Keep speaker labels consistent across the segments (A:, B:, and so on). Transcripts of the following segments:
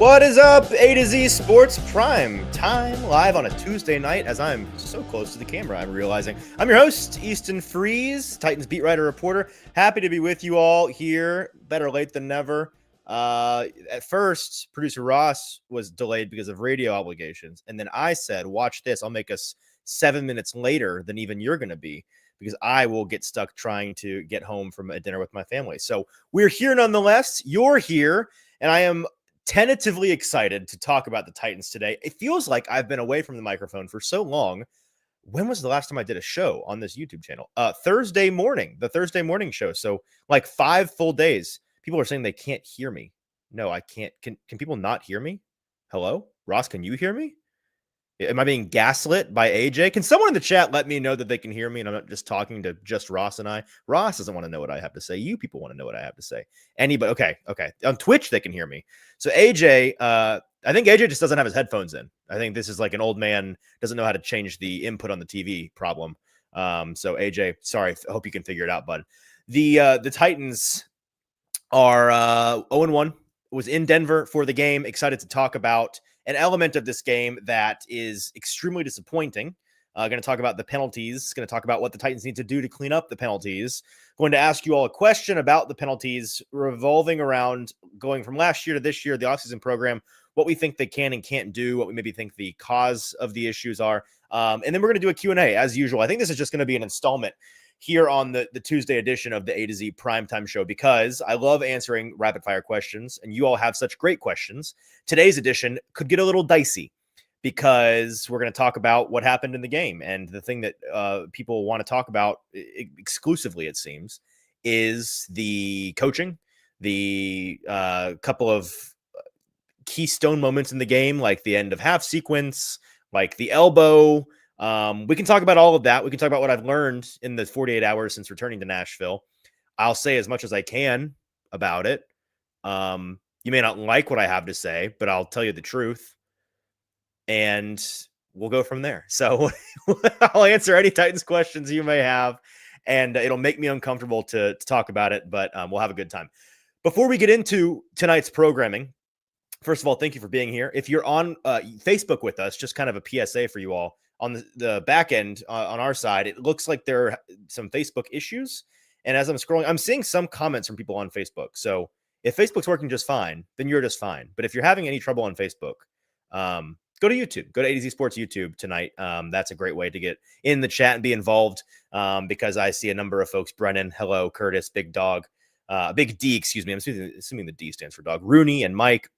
A: What is up, A to Z Sports Prime Time, live on a Tuesday night as I'm so close to the camera, I'm realizing. I'm your host, Easton Freeze, Titans beat writer reporter. Happy to be with you all here, better late than never. At first, producer Ross was delayed because of radio obligations, and then I said, watch this, I'll make us 7 minutes later than even you're going to be, because I will get stuck trying to get home from a dinner with my family. So we're here nonetheless, you're here, and I am tentatively excited to talk about the Titans today. It feels like I've been away from the microphone for so long. When was the last time I did a show on this YouTube channel? Thursday morning, the Thursday morning show. So like 5 full days. People are saying they can't hear me. No, I can't. Can people not hear me? Hello? Ross, can you hear me? Am I being gaslit by AJ? Can someone in the chat let me know that they can hear me and I'm not just talking to just Ross and I? Ross doesn't want to know what I have to say. You people want to know what I have to say. Anybody? Okay. On Twitch, they can hear me. So AJ, I think AJ just doesn't have his headphones in. I think this is like an old man doesn't know how to change the input on the TV problem. So AJ, sorry. I hope you can figure it out, bud. The Titans are 0-1. Was in Denver for the game. Excited to talk about an element of this game that is extremely disappointing. Going to talk about the penalties. Going to talk about what the Titans need to do to clean up the penalties. Going to ask you all a question about the penalties revolving around going from last year to this year, the offseason program, what we think they can and can't do, what we maybe think the cause of the issues are. And then we're going to do a Q&A as usual. I think this is just going to be an installment here on the Tuesday edition of the A to Z Primetime Show, because I love answering rapid fire questions and you all have such great questions. Today's edition could get a little dicey because we're going to talk about what happened in the game. And the thing that people want to talk about exclusively, it seems, is the coaching, the couple of keystone moments in the game, like the end of half sequence, like the elbow. We can talk about all of that. We can talk about what I've learned in the 48 hours since returning to Nashville. I'll say as much as I can about it. You may not like what I have to say, but I'll tell you the truth. And we'll go from there. So I'll answer any Titans questions you may have. And it'll make me uncomfortable to talk about it, but we'll have a good time. Before we get into tonight's programming, first of all, thank you for being here. If you're on Facebook with us, just kind of a PSA for you all. On the back end, on our side, it looks like there are some Facebook issues. And as I'm scrolling, I'm seeing some comments from people on Facebook. So if Facebook's working just fine, then you're just fine. But if you're having any trouble on Facebook, go to YouTube. Go to A to Z Sports YouTube tonight. That's a great way to get in the chat and be involved, because I see a number of folks. Brennan, hello. Curtis, Big Dog, Big D, excuse me. I'm assuming the D stands for dog. Rooney and Mike.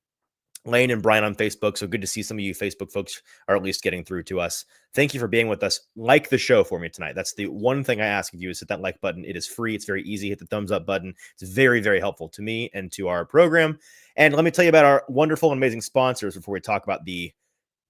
A: Lane and Brian on Facebook. So good to see some of you Facebook folks are at least getting through to us. Thank you for being with us. Like the show for me tonight. That's the one thing I ask of you, is hit that like button. It is free. It's very easy. Hit the thumbs up button. It's very, very helpful to me and to our program. And let me tell you about our wonderful and amazing sponsors before we talk about the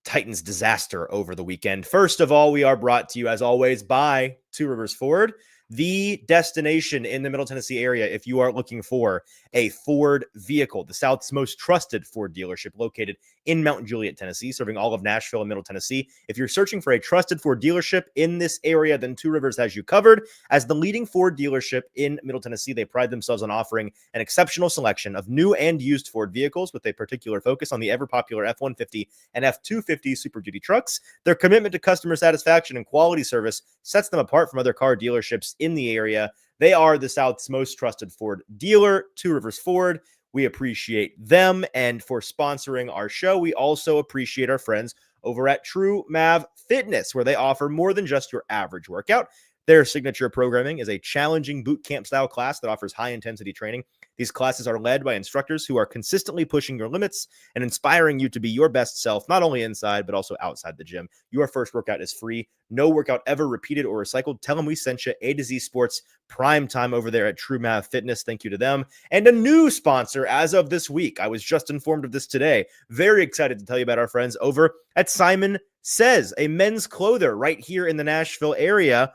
A: Titans disaster over the weekend. First of all, we are brought to you, as always, by Two Rivers Ford, the destination in the Middle Tennessee area if you are looking for a Ford vehicle. The South's most trusted Ford dealership, located in Mount Juliet, Tennessee, serving all of Nashville and Middle Tennessee. If you're searching for a trusted Ford dealership in this area, then Two Rivers has you covered. As the leading Ford dealership in Middle Tennessee, they pride themselves on offering an exceptional selection of new and used Ford vehicles, with a particular focus on the ever-popular F-150 and F-250 Super Duty trucks. Their commitment to customer satisfaction and quality service sets them apart from other car dealerships in the area. They are the South's most trusted Ford dealer, Two Rivers Ford. We appreciate them. And for sponsoring our show, we also appreciate our friends over at True Mav Fitness, where they offer more than just your average workout. Their signature programming is a challenging boot camp style class that offers high intensity training. These classes are led by instructors who are consistently pushing your limits and inspiring you to be your best self, not only inside, but also outside the gym. Your first workout is free. No workout ever repeated or recycled. Tell them we sent you. A to Z Sports Prime Time over there at True Math Fitness. Thank you to them. And a new sponsor as of this week. I was just informed of this today. Very excited to tell you about our friends over at Simon Says, a men's clother right here in the Nashville area.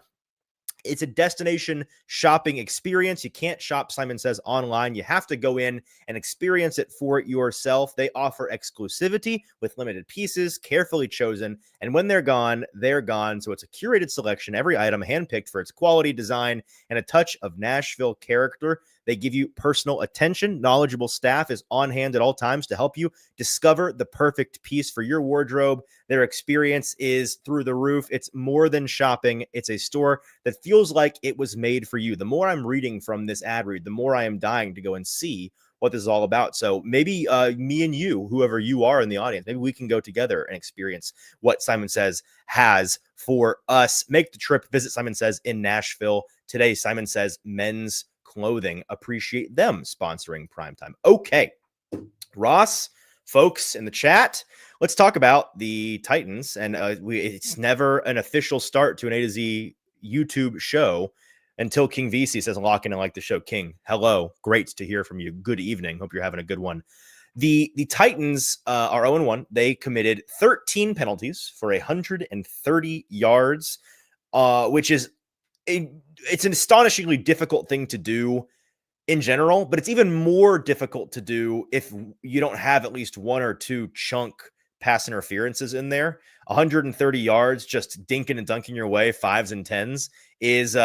A: It's a destination shopping experience. You can't shop Simon Says online. You have to go in and experience it for yourself. They offer exclusivity with limited pieces, carefully chosen. And when they're gone, they're gone. So it's a curated selection, every item handpicked for its quality, design, and a touch of Nashville character. They give you personal attention. Knowledgeable staff is on hand at all times to help you discover the perfect piece for your wardrobe. Their experience is through the roof. It's more than shopping. It's a store that feels like it was made for you. The more I'm reading from this ad read, the more I am dying to go and see what this is all about. So maybe me and you, whoever you are in the audience, maybe we can go together and experience what Simon Says has for us. Make the trip, visit Simon Says in Nashville today. Simon Says men's clothing. Appreciate them sponsoring Primetime. Okay, Ross, folks in the chat, let's talk about the Titans. And it's never an official start to an A to Z YouTube show until King VC says, lock in and like the show. King, hello. Great to hear from you. Good evening. Hope you're having a good one. The Titans are 0-1. They committed 13 penalties for 130 yards, which is it's an astonishingly difficult thing to do in general, but it's even more difficult to do if you don't have at least one or two chunk pass interferences in there. 130 yards, just dinking and dunking your way, 5s and 10s is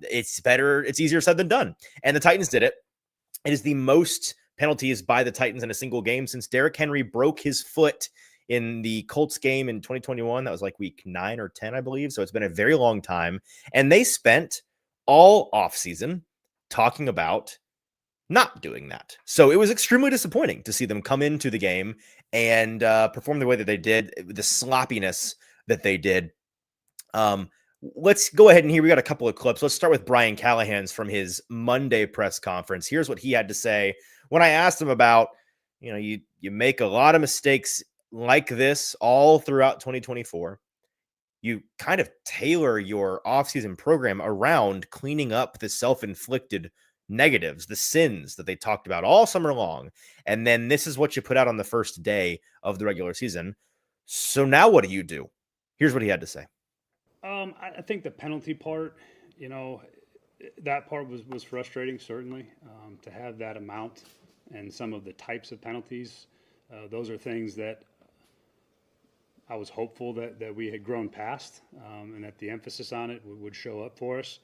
A: it's easier said than done. And the Titans did it. It is the most penalties by the Titans in a single game since Derrick Henry broke his foot in the Colts game in 2021. That was like week 9 or 10, I believe. So it's been a very long time. And they spent all offseason talking about not doing that. So it was extremely disappointing to see them come into the game and perform the way that they did, the sloppiness that they did. Let's go ahead and here we got a couple of clips. Let's start with Brian Callahan's from his Monday press conference. Here's what he had to say when I asked him about, you make a lot of mistakes like this all throughout 2024. You kind of tailor your offseason program around cleaning up the self-inflicted negatives, the sins that they talked about all summer long. And then this is what you put out on the first day of the regular season. So now what do? Here's what he had to say.
B: I think the penalty part, that part was frustrating, certainly, to have that amount and some of the types of penalties. Those are things that I was hopeful that we had grown past and that the emphasis on it would show up for us.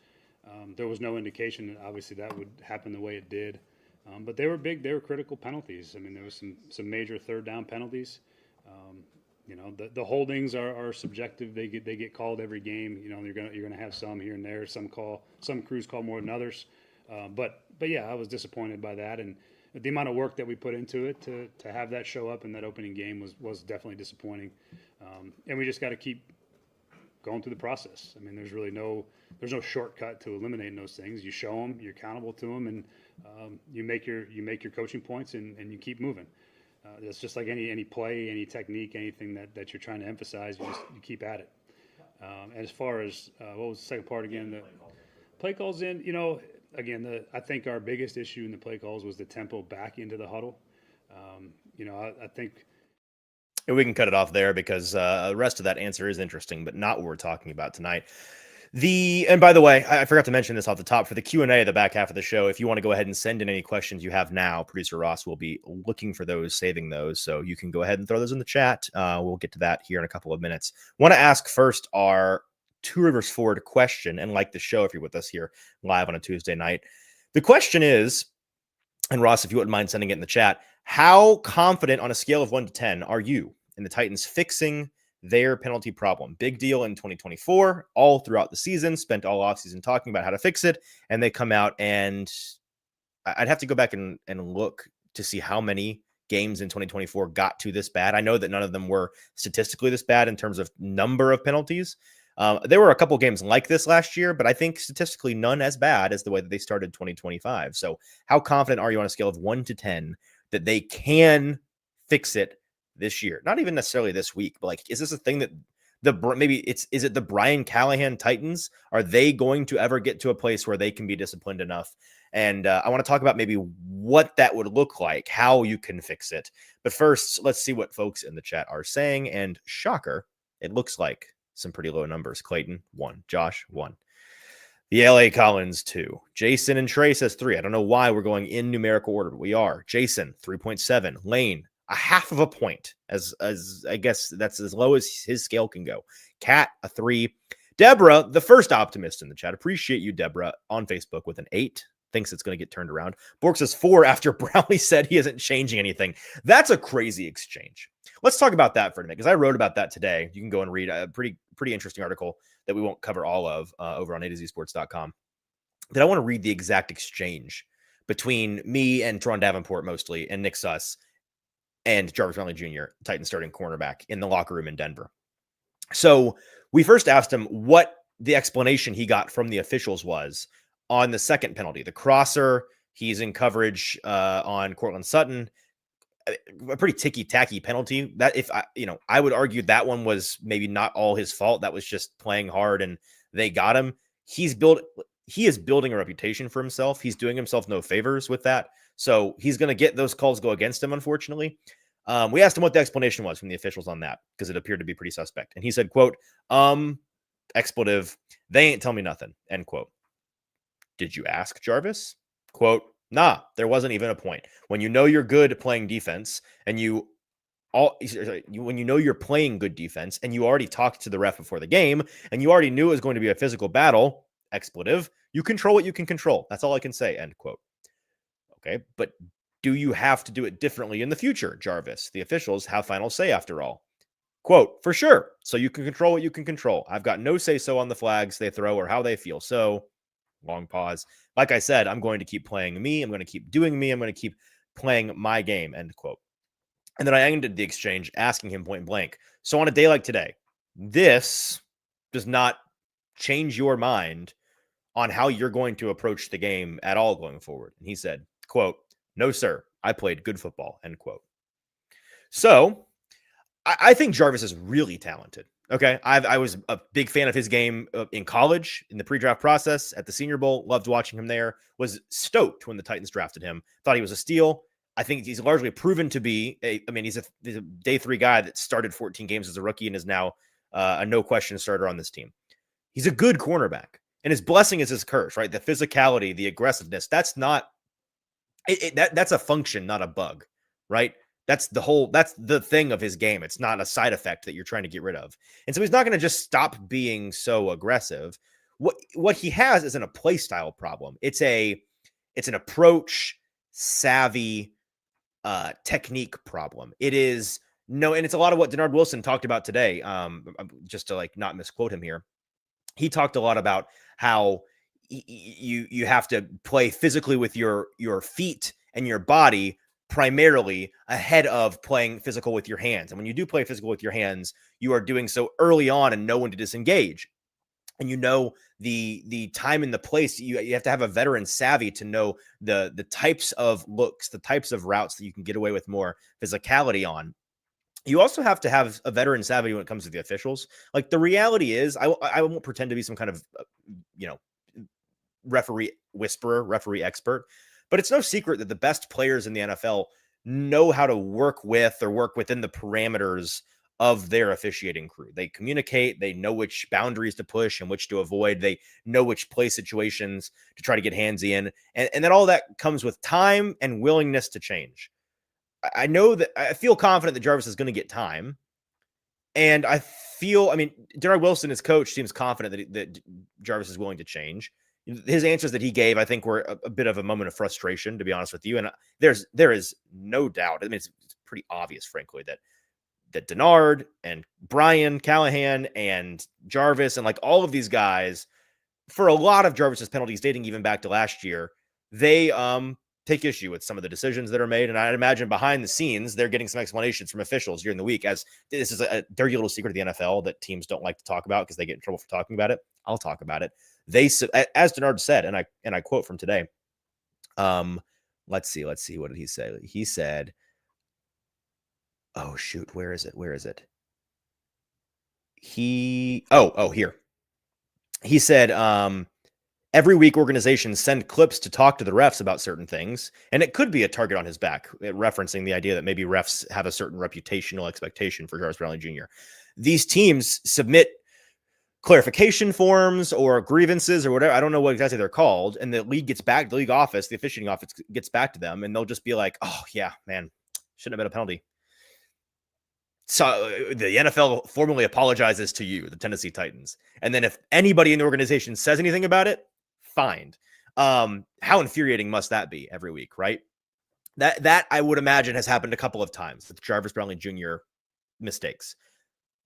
B: There was no indication that obviously that would happen the way it did. But they were big, they were critical penalties. I mean, there was some major third down penalties. The holdings are subjective. They get called every game. You're gonna have some here and there. Some crews call more than others. But yeah, I was disappointed by that, and the amount of work that we put into it to have that show up in that opening game was definitely disappointing. And we just got to keep going through the process. I mean, there's no shortcut to eliminating those things. You show them, you're accountable to them, and you make your coaching points and you keep moving. It's just like any play, any technique, anything that you're trying to emphasize, you keep at it. As far as what was the second part again? The play calls in, again, I think our biggest issue in the play calls was the tempo back into the huddle. I think.
A: And we can cut it off there because the rest of that answer is interesting, but not what we're talking about tonight. And by the way, I forgot to mention this off the top for the Q&A at the back half of the show. If you want to go ahead and send in any questions you have now, producer Ross will be looking for those, saving those. So you can go ahead and throw those in the chat. We'll get to that here in a couple of minutes. Want to ask first our Two Rivers Ford question, and like the show if you're with us here live on a Tuesday night. The question is, and Ross, if you wouldn't mind sending it in the chat, how confident on a scale of 1 to 10 are you in the Titans fixing their penalty problem? Big deal in 2024, all throughout the season, spent all offseason talking about how to fix it. And they come out and I'd have to go back and look to see how many games in 2024 got to this bad. I know that none of them were statistically this bad in terms of number of penalties. There were a couple games like this last year, but I think statistically none as bad as the way that they started 2025. So how confident are you on a scale of 1 to 10 that they can fix it this year? Not even necessarily this week, but like, is this a thing that is it the Brian Callahan Titans? Are they going to ever get to a place where they can be disciplined enough? And I want to talk about maybe what that would look like, how you can fix it. But first, let's see what folks in the chat are saying. And shocker, it looks like some pretty low numbers. Clayton, 1. Josh, 1. The LA Collins, 2. Jason and Trey says 3. I don't know why we're going in numerical order, but we are. Jason, 3.7. Lane, a half of a point, as I guess that's as low as his scale can go. Cat, a 3. Deborah, the first optimist in the chat. Appreciate you, Deborah, on Facebook with an 8. thinks it's going to get turned around. Bork says 4 after Brownlee said he isn't changing anything. That's a crazy exchange. Let's talk about that for a minute, because I wrote about that today. You can go and read a pretty interesting article that we won't cover all of over on nastiestsports.com. That I want to read the exact exchange between me and Teron Davenport mostly, and Nick Suss and Jarvis Brownley Jr., Titans starting cornerback, in the locker room in Denver. So we first asked him what the explanation he got from the officials was on the second penalty, the crosser. He's in coverage on Cortland Sutton, a pretty ticky-tacky penalty. That, if I would argue that one was maybe not all his fault. That was just playing hard and they got him. He is building a reputation for himself. He's doing himself no favors with that. So he's going to get those calls go against him, unfortunately. We asked him what the explanation was from the officials on that, because it appeared to be pretty suspect. And he said, quote, expletive, they ain't tell me nothing, end quote. Did you ask, Jarvis? Quote, nah, there wasn't even a point. When you know you're good at playing defense, and when you know you're playing good defense, and you already talked to the ref before the game, and you already knew it was going to be a physical battle, expletive, you control what you can control. That's all I can say, end quote. Okay, but do you have to do it differently in the future, Jarvis? The officials have final say after all. Quote, for sure. So you can control what you can control. I've got no say-so on the flags they throw or how they feel. So, long pause. Like I said, I'm going to keep playing me. I'm going to keep doing me. I'm going to keep playing my game, end quote. And then I ended the exchange asking him point blank, so on a day like today, this does not change your mind on how you're going to approach the game at all going forward? And he said, quote, no, sir, I played good football, end quote. So I think Jarvis is really talented. Okay. I was a big fan of his game in college, in the pre-draft process, at the Senior Bowl. Loved watching him there. Was stoked when the Titans drafted him. Thought he was a steal. I think he's largely proven to be he's a day 3 guy that started 14 games as a rookie and is now a no question starter on this team. He's a good cornerback, and his blessing is his curse, right? The physicality, the aggressiveness. That's not that's a function, not a bug, right? That's the thing of his game. It's not a side effect that you're trying to get rid of. And so he's not going to just stop being so aggressive. What he has isn't a play style problem. It's an approach, savvy, technique problem. It is and it's a lot of what Denard Wilson talked about today. Just to not misquote him here. He talked a lot about how you have to play physically with your feet and your body primarily ahead of playing physical with your hands. And when you do play physical with your hands, you are doing so early on and know when to disengage. And the time and the place. You have to have a veteran savvy to know the types of looks, the types of routes that you can get away with more physicality on. You also have to have a veteran savvy when it comes to the officials. Like, the reality is, I won't pretend to be some kind of referee whisperer, referee expert, but it's no secret that the best players in the NFL know how to work with or work within the parameters of their officiating crew. They communicate, they know which boundaries to push and which to avoid. They know which play situations to try to get handsy in. And then all that comes with time and willingness to change. I feel confident that Jarvis is going to get time. And Denard Wilson, his coach, seems confident that Jarvis is willing to change. His answers that he gave, I think, were a bit of a moment of frustration, to be honest with you. And there is no doubt. It's pretty obvious, frankly, that Denard and Brian Callahan and Jarvis and all of these guys, for a lot of Jarvis's penalties dating even back to last year, they take issue with some of the decisions that are made. And I'd imagine behind the scenes, they're getting some explanations from officials during the week, as this is a dirty little secret of the NFL that teams don't like to talk about because they get in trouble for talking about it. I'll talk about it. As Denard said, and I quote from today. Let's see. What did he say? He said, oh shoot, where is it? Here. He said, every week organizations send clips to talk to the refs about certain things, and it could be a target on his back, referencing the idea that maybe refs have a certain reputational expectation for Jarvis Brownley Jr. These teams submit clarification forms or grievances or whatever. I don't know what exactly they're called. And the league office, the officiating office gets back to them, and they'll just be like, oh yeah, man, shouldn't have been a penalty. So the NFL formally apologizes to you, the Tennessee Titans. And then if anybody in the organization says anything about it, fined. How infuriating must that be every week, right? That I would imagine has happened a couple of times with Jarvis Brownley Jr. mistakes.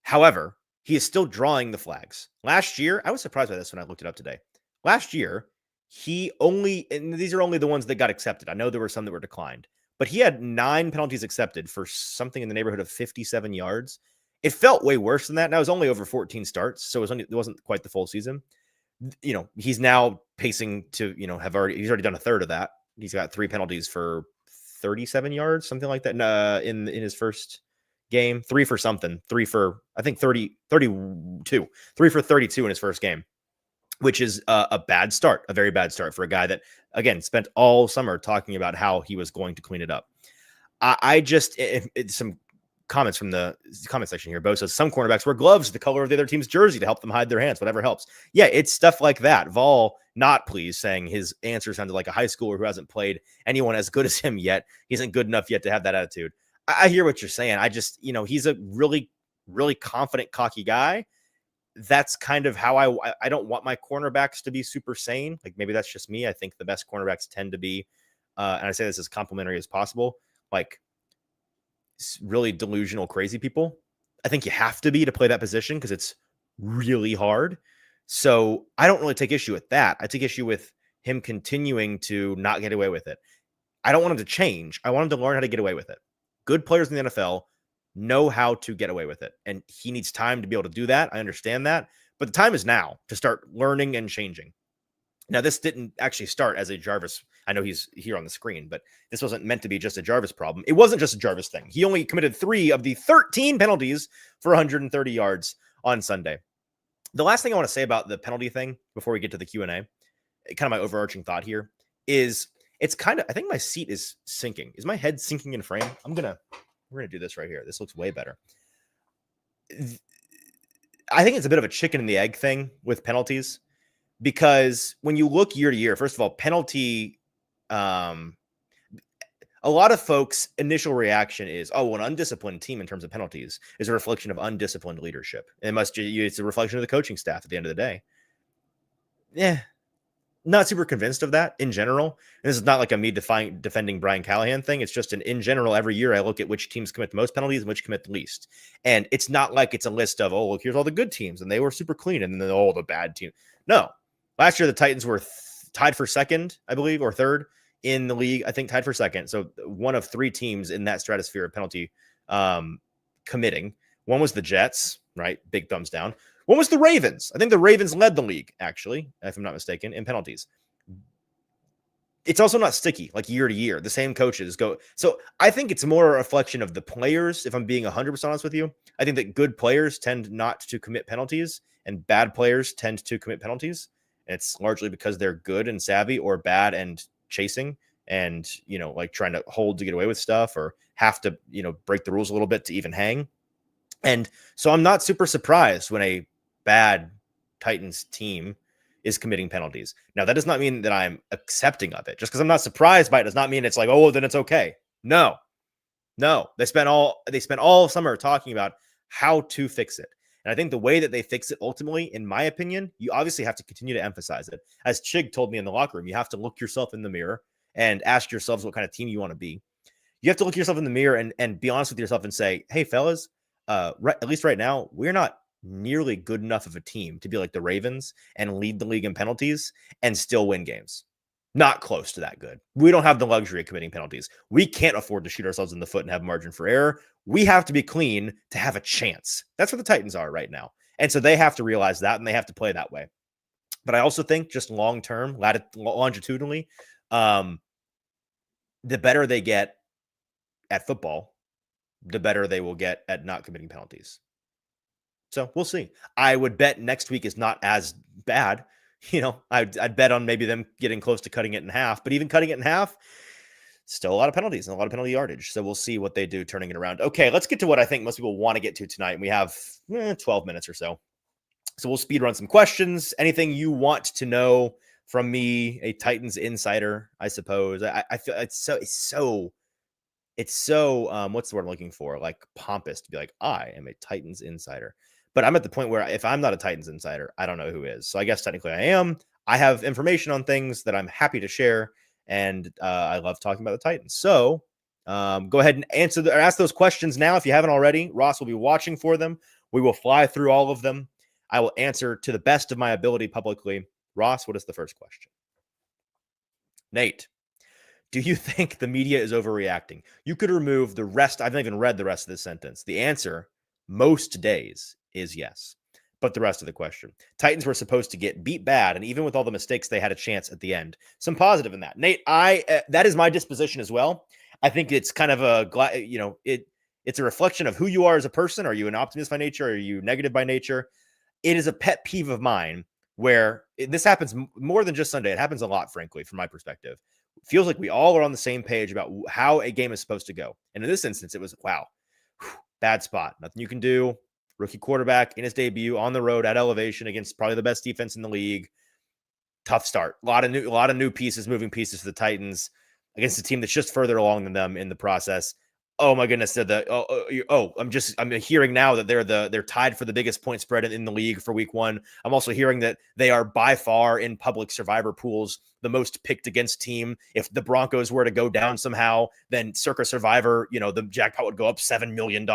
A: However, he is still drawing the flags. Last year, I was surprised by this when I looked it up today. Last year, he only, and these are only the ones that got accepted. I know there were some that were declined, but he had 9 penalties accepted for something in the neighborhood of 57 yards. It felt way worse than that. Now it was only over 14 starts, so it wasn't quite the full season. He's now pacing to, he's already done a third of that. He's got 3 penalties for 37 yards, something like that in his first game. 3 for something. 3 for, I think, 32. 3 for 32 in his first game, which is a bad start, a very bad start for a guy that, again, spent all summer talking about how he was going to clean it up. Some comments from the comment section here. Bo says some cornerbacks wear gloves the color of the other team's jersey to help them hide their hands, whatever helps. Yeah, it's stuff like that. Vol, not pleased, saying his answer sounded like a high schooler who hasn't played anyone as good as him yet. He isn't good enough yet to have that attitude. I hear what you're saying. I just, he's a really, really confident, cocky guy. That's kind of how I don't want my cornerbacks to be super sane. Like, maybe that's just me. I think the best cornerbacks tend to be, and I say this as complimentary as possible, like really delusional, crazy people. I think you have to be to play that position because it's really hard. So I don't really take issue with that. I take issue with him continuing to not get away with it. I don't want him to change. I want him to learn how to get away with it. Good players in the NFL know how to get away with it, and he needs time to be able to do that. I understand that, but the time is now to start learning and changing. Now, this didn't actually start as a Jarvis. I know he's here on the screen, but this wasn't meant to be just a Jarvis problem. It wasn't just a Jarvis thing. He only committed 3 of the 13 penalties for 130 yards on Sunday. The last thing I want to say about the penalty thing before we get to the Q&A, kind of my overarching thought here, is it's kind of, I think my seat is sinking. Is my head sinking in frame? We're going to do this right here. This looks way better. I think it's a bit of a chicken and the egg thing with penalties, because when you look year to year, first of all, penalty, a lot of folks' initial reaction is, oh, an undisciplined team in terms of penalties is a reflection of undisciplined leadership. It's a reflection of the coaching staff at the end of the day. Yeah. Not super convinced of that in general. And this is not like a me defending Brian Callahan thing. It's just in general, every year I look at which teams commit the most penalties and which commit the least. And it's not like it's a list of, oh, look, here's all the good teams and they were super clean, and then all the bad teams. No. Last year, the Titans were tied for second, I believe, or third in the league. I think tied for second. So one of 3 teams in that stratosphere of penalty committing. One was the Jets, right? Big thumbs down. One was the Ravens. I think the Ravens led the league, actually, if I'm not mistaken, in penalties. It's also not sticky, like year to year. The same coaches go. So I think it's more a reflection of the players, if I'm being 100% honest with you. I think that good players tend not to commit penalties, and bad players tend to commit penalties. And it's largely because they're good and savvy, or bad and chasing and, like trying to hold to get away with stuff, or have to, break the rules a little bit to even hang. And so I'm not super surprised when a bad Titans team is committing penalties. Now, that does not mean that I'm accepting of it. Just because I'm not surprised by it does not mean it's like, oh, then it's okay. No. They spent all summer talking about how to fix it. And I think the way that they fix it ultimately, in my opinion, you obviously have to continue to emphasize it. As Chig told me in the locker room, you have to look yourself in the mirror and ask yourselves what kind of team you want to be. You have to look yourself in the mirror and be honest with yourself and say, hey, fellas, at least right now, we're not nearly good enough of a team to be like the Ravens and lead the league in penalties and still win games. Not close to that good. We don't have the luxury of committing penalties. We can't afford to shoot ourselves in the foot and have margin for error. We have to be clean to have a chance. That's where the Titans are right now. And so they have to realize that, and they have to play that way. But I also think just long-term, longitudinally, the better they get at football, the better they will get at not committing penalties. So we'll see. I would bet next week is not as bad. I'd bet on maybe them getting close to cutting it in half, but even cutting it in half, still a lot of penalties and a lot of penalty yardage. So we'll see what they do turning it around. Okay, let's get to what I think most people want to get to tonight. And we have 12 minutes or so. So we'll speed run some questions. Anything you want to know from me, a Titans insider, I suppose. I feel it's so what's the word I'm looking for? Like pompous to be like, I am a Titans insider. But I'm at the point where if I'm not a Titans insider, I don't know who is. So I guess technically I am. I have information on things that I'm happy to share, and I love talking about the Titans. So go ahead and ask those questions now if you haven't already. Ross will be watching for them. We will fly through all of them. I will answer to the best of my ability publicly. Ross, what is the first question? Nate, do you think the media is overreacting? You could remove the rest. I've not even read the rest of this sentence. The answer, most days, is yes. But the rest of the question, Titans were supposed to get beat bad, and even with all the mistakes, they had a chance at the end. Some positive in that. Nate, that is my disposition as well. I think it's kind of it's a reflection of who you are as a person. Are you an optimist by nature? Are you negative by nature? It is a pet peeve of mine where this happens more than just Sunday. It happens a lot, frankly, from my perspective. It feels like we all are on the same page about how a game is supposed to go. And in this instance, it was, wow, bad spot. Nothing you can do. Rookie quarterback in his debut on the road at elevation against probably the best defense in the league. Tough start. A lot of new pieces, moving pieces for the Titans against a team that's just further along than them in the process. Oh my goodness! I'm hearing now that they're tied for the biggest point spread in the league for week 1. I'm also hearing that they are by far in public survivor pools the most picked against team. If the Broncos were to go down somehow, then circa survivor, the jackpot would go up $7 million.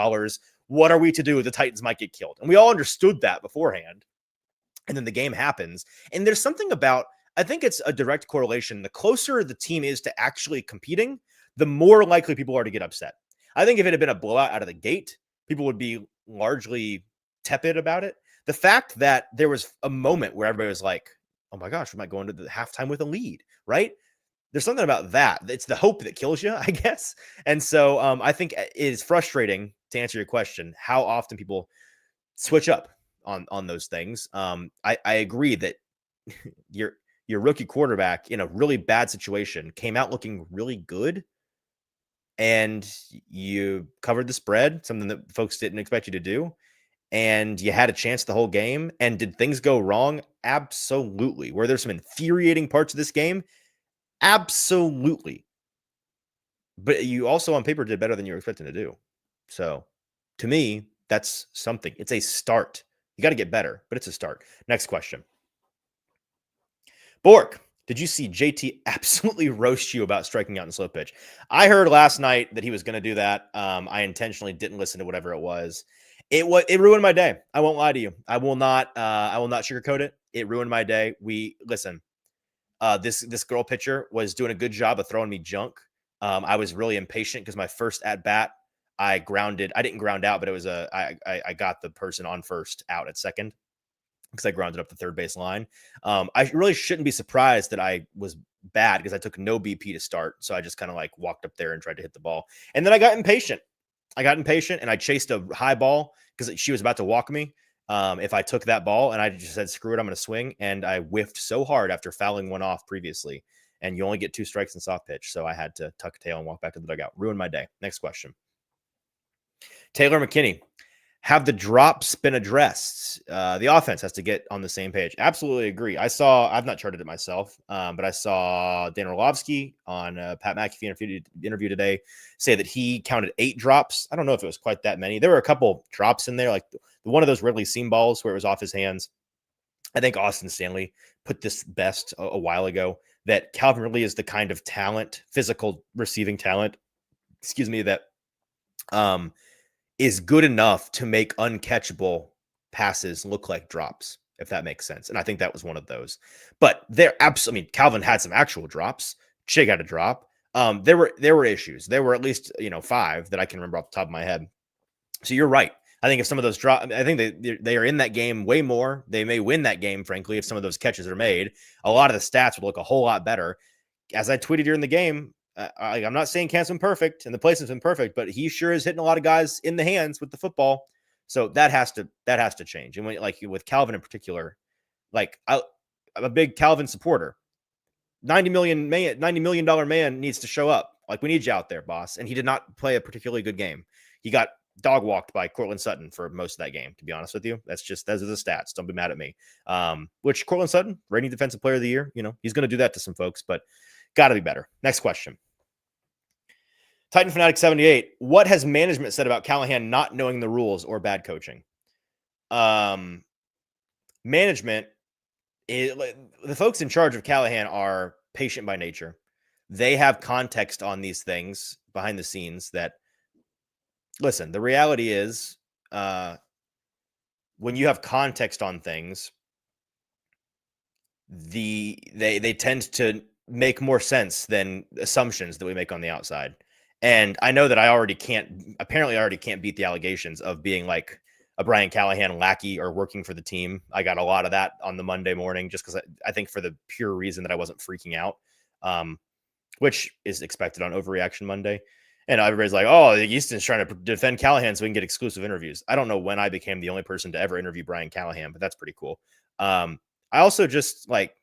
A: What are we to do? The Titans might get killed, and we all understood that beforehand. And then the game happens, and there's something about, I think it's a direct correlation. The closer the team is to actually competing, the more likely people are to get upset. I think if it had been a blowout out of the gate, people would be largely tepid about it. The fact that there was a moment where everybody was like, oh my gosh, we might go into the halftime with a lead, right? There's something about that. It's the hope that kills you, I guess. And so I think it is frustrating, to answer your question, how often people switch up on those things. I agree that your rookie quarterback in a really bad situation came out looking really good, and you covered the spread, something that folks didn't expect you to do, and you had a chance the whole game. And did things go wrong? Absolutely. Were there some infuriating parts of this game? Absolutely. But you also on paper did better than you were expecting to do. So to me, that's something. It's a start. You got to get better, but it's a start. Next question. Bork, did you see JT absolutely roast you about striking out in slow pitch? I heard last night that he was going to do that. I intentionally didn't listen to whatever it was. It ruined my day. I won't lie to you. I will not sugarcoat it. It ruined my day. This girl pitcher was doing a good job of throwing me junk. I was really impatient because my first at bat, I didn't ground out, but it was I got the person on first out at second because I grounded up the third base line. I really shouldn't be surprised that I was bad because I took no BP to start. So I just kind of like walked up there and tried to hit the ball. And then I got impatient. And I chased a high ball because she was about to walk me. If I took that ball, and I just said, screw it, I'm going to swing. And I whiffed so hard after fouling one off previously. And you only get 2 strikes in soft pitch. So I had to tuck tail and walk back to the dugout. Ruined my day. Next question. Taylor McKinney. Have the drops been addressed? The offense has to get on the same page. Absolutely agree. I've not charted it myself, but I saw Dan Orlovsky on Pat McAfee interview today say that he counted 8 drops. I don't know if it was quite that many. There were a couple drops in there, like one of those rarely seen balls where it was off his hands. I think Austin Stanley put this best a while ago, that Calvin Ridley is the kind of talent, physical receiving talent, that is good enough to make uncatchable passes look like drops, if that makes sense. And I think that was one of those. But Calvin had some actual drops. Chig had a drop. There were issues. There were at least 5 that I can remember off the top of my head. So you're right. I think if some of those drop, I think they are in that game way more. They may win that game, frankly, if some of those catches are made. A lot of the stats would look a whole lot better. As I tweeted during the game, I'm not saying Cam's been perfect and the placement's been perfect, but he sure is hitting a lot of guys in the hands with the football. So that has to change. And with Calvin in particular, I'm a big Calvin supporter. $90 million man needs to show up. We need you out there, boss. And he did not play a particularly good game. He got dog walked by Cortland Sutton for most of that game, to be honest with you. Those are the stats. Don't be mad at me. Which Cortland Sutton, reigning defensive player of the year, he's going to do that to some folks, but got to be better. Next question. Titan Fanatic 78. What has management said about Callahan not knowing the rules or bad coaching? Management The folks in charge of Callahan are patient by nature. They have context on these things behind the scenes that, listen, the reality is, when you have context on things, they tend to make more sense than assumptions that we make on the outside. And I know that I already can't beat the allegations of being like a Brian Callahan lackey or working for the team. I got a lot of that on the Monday morning just because I think for the pure reason that I wasn't freaking out, which is expected on Overreaction Monday. And everybody's like, oh, Easton's trying to defend Callahan so we can get exclusive interviews. I don't know when I became the only person to ever interview Brian Callahan, but that's pretty cool. I also just like,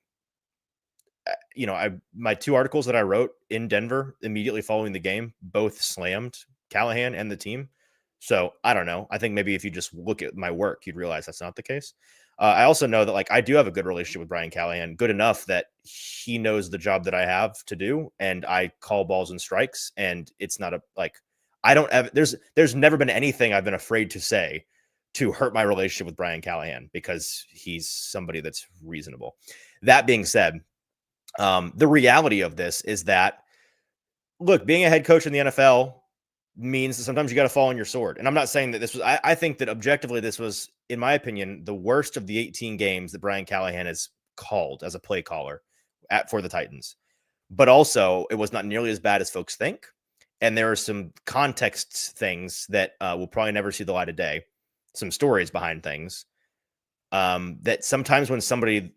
A: my 2 articles that I wrote in Denver immediately following the game both slammed Callahan and the team. So I don't know. I think maybe if you just look at my work, you'd realize that's not the case. I also know that like I do have a good relationship with Brian Callahan, good enough that he knows the job that I have to do, and I call balls and strikes. And it's not I don't have there's never been anything I've been afraid to say to hurt my relationship with Brian Callahan because he's somebody that's reasonable. That being said, the reality of this is that, look, being a head coach in the NFL means that sometimes you got to fall on your sword. And I'm not saying that this was, I think that objectively, this was, in my opinion, the worst of the 18 games that Brian Callahan has called as a play caller for the Titans. But also, it was not nearly as bad as folks think. And there are some context things that will probably never see the light of day, some stories behind things that sometimes when somebody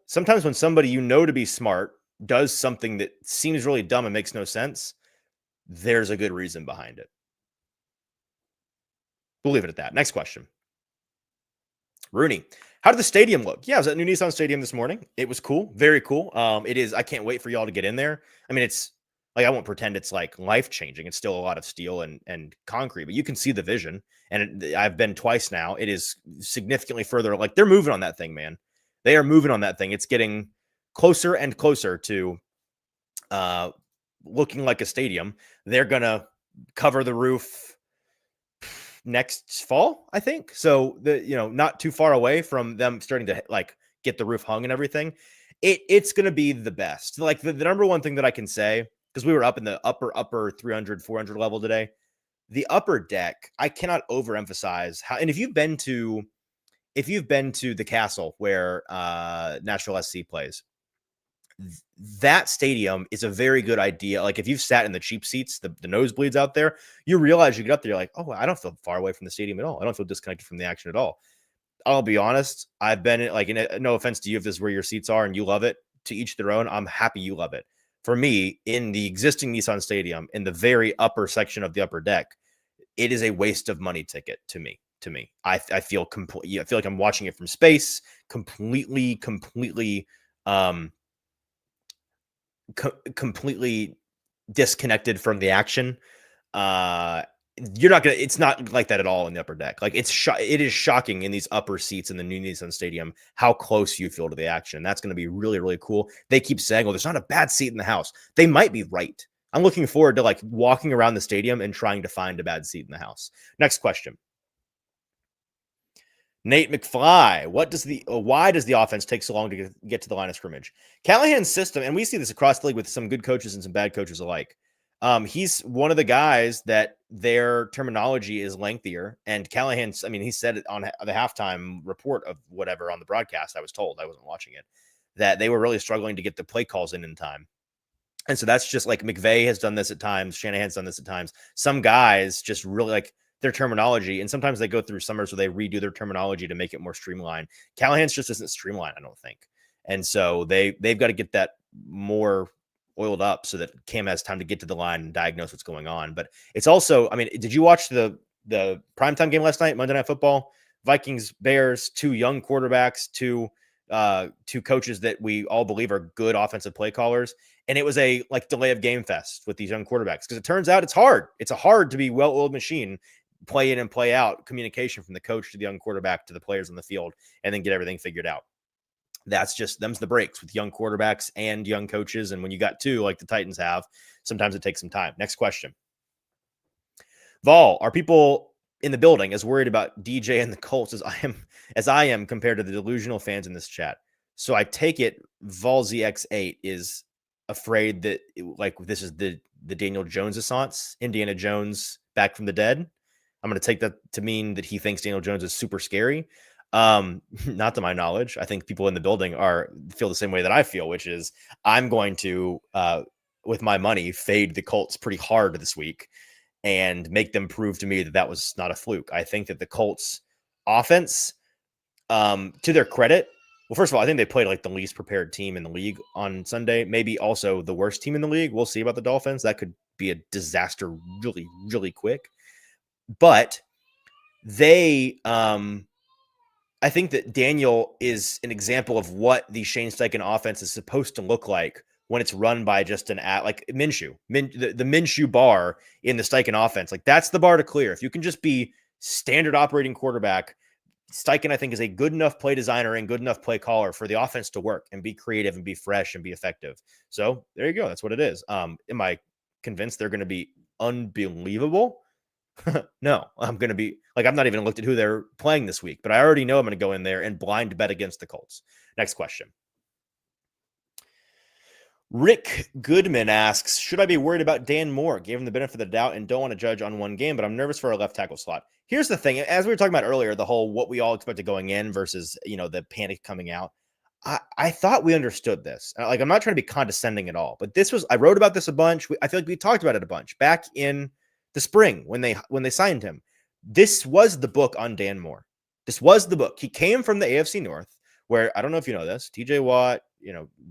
A: sometimes when somebody to be smart does something that seems really dumb and makes no sense, there's a good reason behind it. We'll leave it at that. Next question. Rooney, how did the stadium look? Yeah, I was at New Nissan Stadium this morning. It was cool. Very cool. It is. I can't wait for y'all to get in there. I mean, it's like, I won't pretend it's like life-changing. It's still a lot of steel and concrete, but you can see the vision. And I've been twice now. It is significantly further. Like, they're moving on that thing, man. They are moving on that thing. It's getting closer and closer to looking like a stadium. They're going to cover the roof next fall, I think. So not too far away from them starting to like get the roof hung and everything. It's going to be the best. Like the number one thing that I can say, because we were up in the upper 300, 400 level today, the upper deck, I cannot overemphasize how, and if you've been to the castle where Nashville SC plays, that stadium is a very good idea. Like if you've sat in the cheap seats, the nosebleeds out there, you realize you get up there, you're like, oh, I don't feel far away from the stadium at all. I don't feel disconnected from the action at all. I'll be honest. I've been no offense to you if this is where your seats are and you love it, to each their own. I'm happy you love it. For me, in the existing Nissan Stadium, in the very upper section of the upper deck, it is a waste of money ticket to me. I feel I feel like I'm watching it from space, completely completely disconnected from the action. It's not like that at all in the upper deck. Like it is shocking in these upper seats in the new Nissan Stadium how close you feel to the action. That's going to be really, really cool. They keep saying, well, there's not a bad seat in the house. They might be right. I'm looking forward to like walking around the stadium and trying to find a bad seat in the house. Next question. Nate McFly, why does the offense take so long to get to the line of scrimmage? Callahan's system, and we see this across the league with some good coaches and some bad coaches alike. He's one of the guys that their terminology is lengthier. And Callahan's, I mean, he said it on the halftime report of whatever on the broadcast. I was told, I wasn't watching it, that they were really struggling to get the play calls in time. And so that's just like McVay has done this at times. Shanahan's done this at times. Some guys just really like their terminology, and sometimes they go through summers where they redo their terminology to make it more streamlined. Callahan's just isn't streamlined, I don't think. And so they've got to get that more oiled up so that Cam has time to get to the line and diagnose what's going on. But it's also, I mean, did you watch the primetime game last night, Monday Night Football? Vikings, Bears, 2 young quarterbacks, two coaches that we all believe are good offensive play callers. And it was a like delay of game fest with these young quarterbacks, because it turns out it's hard. It's a hard to be well-oiled machine, play in and play out communication from the coach to the young quarterback to the players on the field, and then get everything figured out. Them's the breaks with young quarterbacks and young coaches. And when you got 2 like the Titans have, sometimes it takes some time. Next question. Vol, are people in the building as worried about DJ and the Colts as I am compared to the delusional fans in this chat. So I take it Valzy X8 is afraid that like this is the Daniel Jones assance, Indiana Jones back from the dead. I'm going to take that to mean that he thinks Daniel Jones is super scary. Not to my knowledge. I think people in the building feel the same way that I feel, which is I'm going to, with my money, fade the Colts pretty hard this week and make them prove to me that that was not a fluke. I think that the Colts offense, to their credit, well, first of all, I think they played like the least prepared team in the league on Sunday, maybe also the worst team in the league. We'll see about the Dolphins. That could be a disaster really, really quick. But they, I think that Daniel is an example of what the Shane Steichen offense is supposed to look like when it's run by just like Minshew, the Minshew bar in the Steichen offense. Like that's the bar to clear. If you can just be standard operating quarterback, Steichen, I think, is a good enough play designer and good enough play caller for the offense to work and be creative and be fresh and be effective. So there you go. That's what it is. Am I convinced they're going to be unbelievable? No, I'm going to be like, I'm not even looked at who they're playing this week, but I already know I'm going to go in there and blind bet against the Colts. Next question. Rick Goodman asks, should I be worried about Dan Moore? Gave him the benefit of the doubt and don't want to judge on one game, but I'm nervous for a left tackle slot. Here's the thing. As we were talking about earlier, the whole what we all expected going in versus, the panic coming out. I thought we understood this. Like, I'm not trying to be condescending at all, but I wrote about this a bunch. I feel like we talked about it a bunch back in the spring when they signed him. This was the book on Dan Moore. This was the book. He came from the AFC North, where I don't know if you know this, TJ Watt,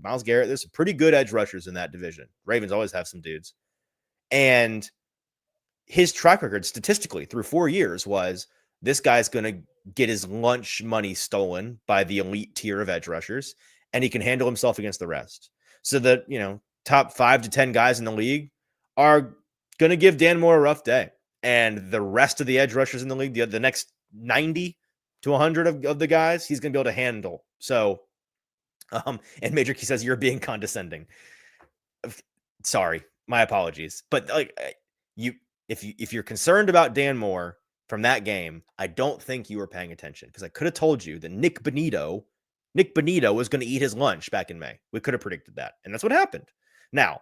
A: Myles Garrett, there's some pretty good edge rushers in that division. Ravens always have some dudes. And his track record statistically through 4 years was this guy's going to get his lunch money stolen by the elite tier of edge rushers, and he can handle himself against the rest. So that, top 5 to 10 guys in the league are going to give Dan Moore a rough day. And the rest of the edge rushers in the league, the next 90 to 100 of the guys, he's going to be able to handle. So, and Major Key says, you're being condescending. Sorry, my apologies. But like if you're concerned about Dan Moore from that game, I don't think you were paying attention, because I could have told you that Nick Bonito was going to eat his lunch back in May. We could have predicted that. And that's what happened. Now,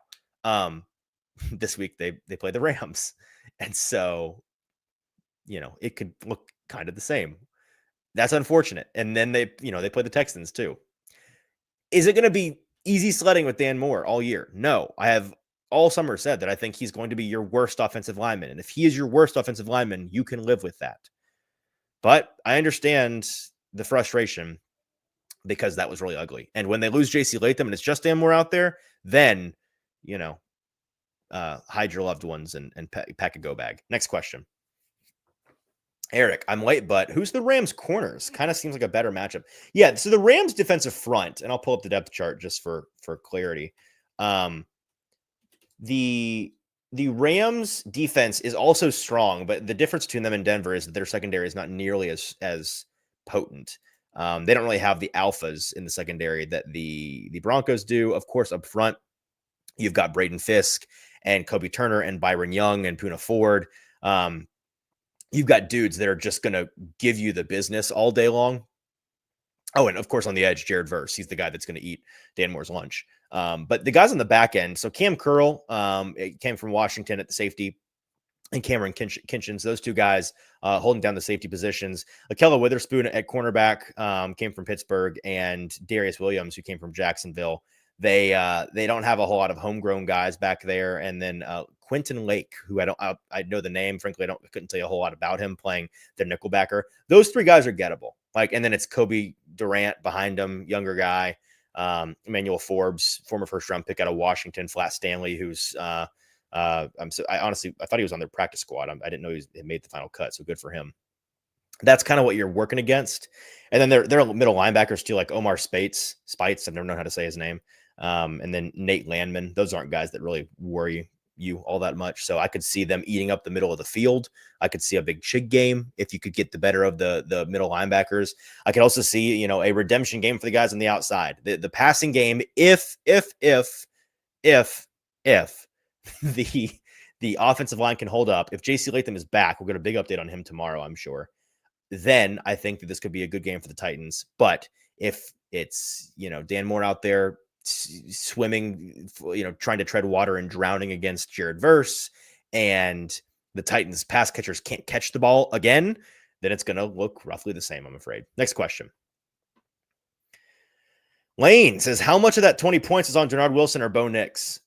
A: this week they play the Rams. And so, it could look kind of the same. That's unfortunate. And then they play the Texans too. Is it going to be easy sledding with Dan Moore all year? No. I have all summer said that I think he's going to be your worst offensive lineman. And if he is your worst offensive lineman, you can live with that. But I understand the frustration, because that was really ugly. And when they lose JC Latham and it's just Dan Moore out there, then, hide your loved ones and pack a go bag. Next question. Eric, I'm late, but who's the Rams corners? Kind of seems like a better matchup. Yeah, so the Rams defensive front, and I'll pull up the depth chart just for clarity. The Rams defense is also strong, but the difference between them and Denver is that their secondary is not nearly as potent. They don't really have the alphas in the secondary that the Broncos do. Of course, up front, you've got Braden Fisk and Kobe Turner and Byron Young and Poona Ford. You've got dudes that are just going to give you the business all day long. Oh, and of course, on the edge, Jared Verse. He's the guy that's going to eat Dan Moore's lunch. But the guys on the back end, so Cam Curl, it came from Washington at the safety, and Cameron Kinchins, those two guys holding down the safety positions. Akella Witherspoon at cornerback came from Pittsburgh, and Darius Williams, who came from Jacksonville. They don't have a whole lot of homegrown guys back there. And then Quentin Lake, who I know the name. Frankly, I couldn't tell you a whole lot about him, playing their nickelbacker. Those three guys are gettable. And then it's Kobe Durant behind him, younger guy. Emmanuel Forbes, former first-round pick out of Washington. Flat Stanley, who's I honestly thought he was on their practice squad. I didn't know he made the final cut, so good for him. That's kind of what you're working against. And then their middle linebackers too, like Omar Spites. I've never known how to say his name. And then Nate Landman. Those aren't guys that really worry you all that much. So I could see them eating up the middle of the field. I could see a big Chig game if you could get the better of the middle linebackers. I could also see, a redemption game for the guys on the outside. The passing game, if the the offensive line can hold up, if JC Latham is back, we'll get a big update on him tomorrow, I'm sure. Then I think that this could be a good game for the Titans. But if it's, Dan Moore out there swimming, trying to tread water and drowning against Jared Verse, and the Titans pass catchers can't catch the ball again, then it's going to look roughly the same, I'm afraid. Next question. Lane says, how much of that 20 points is on Denard Wilson or Bo Nix?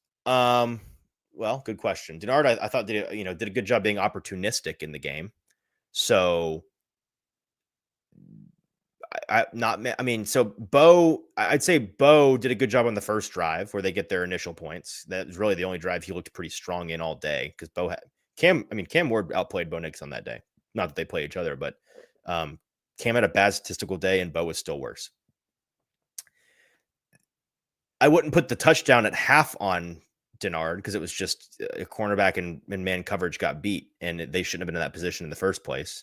A: Well, good question. Denard, I thought did a good job being opportunistic in the game. So Bo, I'd say Bo did a good job on the first drive where they get their initial points. That was really the only drive he looked pretty strong in all day, because Cam Ward outplayed Bo Nix on that day. Not that they play each other, but Cam had a bad statistical day and Bo was still worse. I wouldn't put the touchdown at half on Denard because it was just a cornerback and man coverage got beat, and they shouldn't have been in that position in the first place.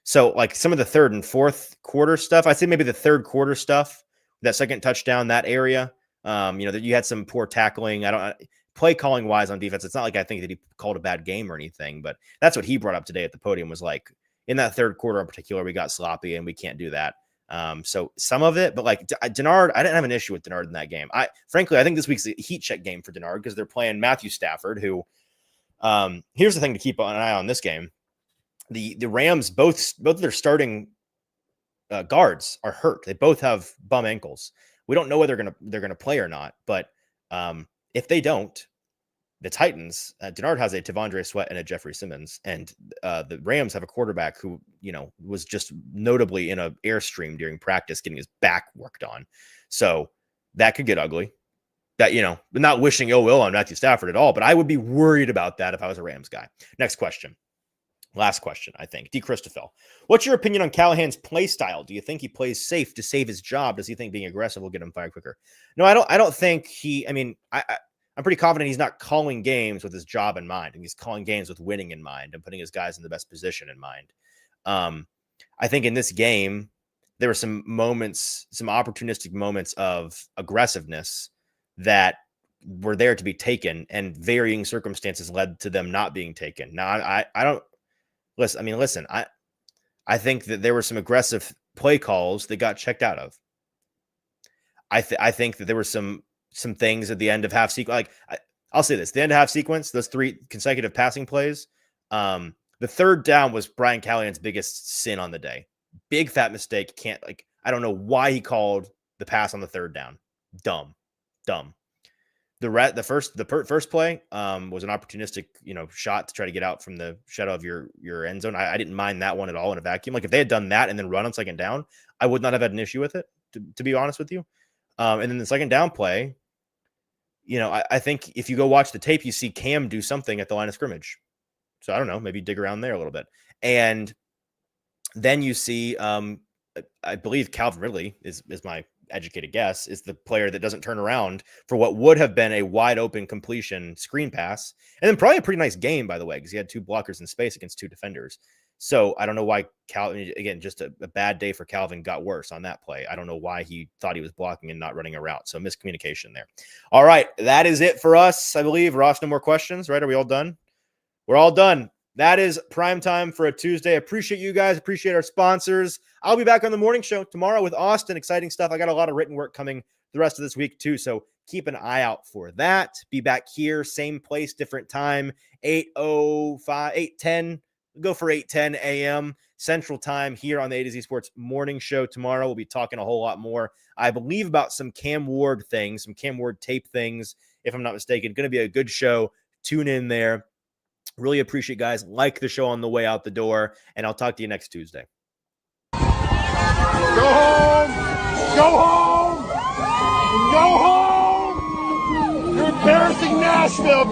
A: So like some of the third and fourth quarter stuff, I'd say maybe the third quarter stuff, that second touchdown, that area, that you had some poor tackling. Play calling wise on defense, it's not like I think that he called a bad game or anything, but that's what he brought up today at the podium, was like in that third quarter in particular, we got sloppy and we can't do that. So some of it, but like Denard, I didn't have an issue with Denard in that game. Frankly, I think this week's a heat check game for Denard because they're playing Matthew Stafford, who, here's the thing to keep an eye on this game. The Rams, both of their starting guards are hurt. They both have bum ankles. We don't know whether they're gonna play or not, but if they don't, the Titans, Denard has a Tavondre Sweat and a Jeffrey Simmons, and the Rams have a quarterback who, was just notably in an Airstream during practice getting his back worked on. So that could get ugly. That, not wishing ill will on Matthew Stafford at all, but I would be worried about that if I was a Rams guy. Next question. Last question, I think. D. Christophel. What's your opinion on Callahan's play style? Do you think he plays safe to save his job? Does he think being aggressive will get him fired quicker? No, I don't think I'm pretty confident he's not calling games with his job in mind, and he's calling games with winning in mind and putting his guys in the best position in mind. I think in this game, there were some moments, some opportunistic moments of aggressiveness that were there to be taken, and varying circumstances led to them not being taken. Now, I don't listen. I think that there were some aggressive play calls that got checked out of. I think that there were some things at the end of half sequence. Like I'll say this, the end of half sequence, those 3 consecutive passing plays. The third down was Brian Callahan's biggest sin on the day. Big fat mistake. I don't know why he called the pass on the third down. Dumb. The first play was an opportunistic, shot to try to get out from the shadow of your end zone. I didn't mind that one at all in a vacuum. Like if they had done that and then run on second down, I would not have had an issue with it, to be honest with you. And then the second down play, I think if you go watch the tape, you see Cam do something at the line of scrimmage. So I don't know, maybe dig around there a little bit. And then you see, I believe Calvin Ridley is my educated guess, is the player that doesn't turn around for what would have been a wide open completion screen pass. And then probably a pretty nice game, by the way, because he had 2 blockers in space against 2 defenders. So I don't know why Calvin, again, just a bad day for Calvin, got worse on that play. I don't know why he thought he was blocking and not running a route. So miscommunication there. All right. That is it for us, I believe. Ross, no more questions, right? Are we all done? We're all done. That is prime time for a Tuesday. Appreciate you guys. Appreciate our sponsors. I'll be back on the morning show tomorrow with Austin. Exciting stuff. I got a lot of written work coming the rest of this week too. So keep an eye out for that. Be back here, same place, different time, 8:10. Go for 8:10 a.m. Central Time here on the A to Z Sports Morning Show tomorrow. We'll be talking a whole lot more, I believe, about some Cam Ward things, some Cam Ward tape things, if I'm not mistaken. Going to be a good show. Tune in there. Really appreciate guys. Like the show on the way out the door, and I'll talk to you next Tuesday.
C: Go home! Go home! Go home! You're embarrassing Nashville! Go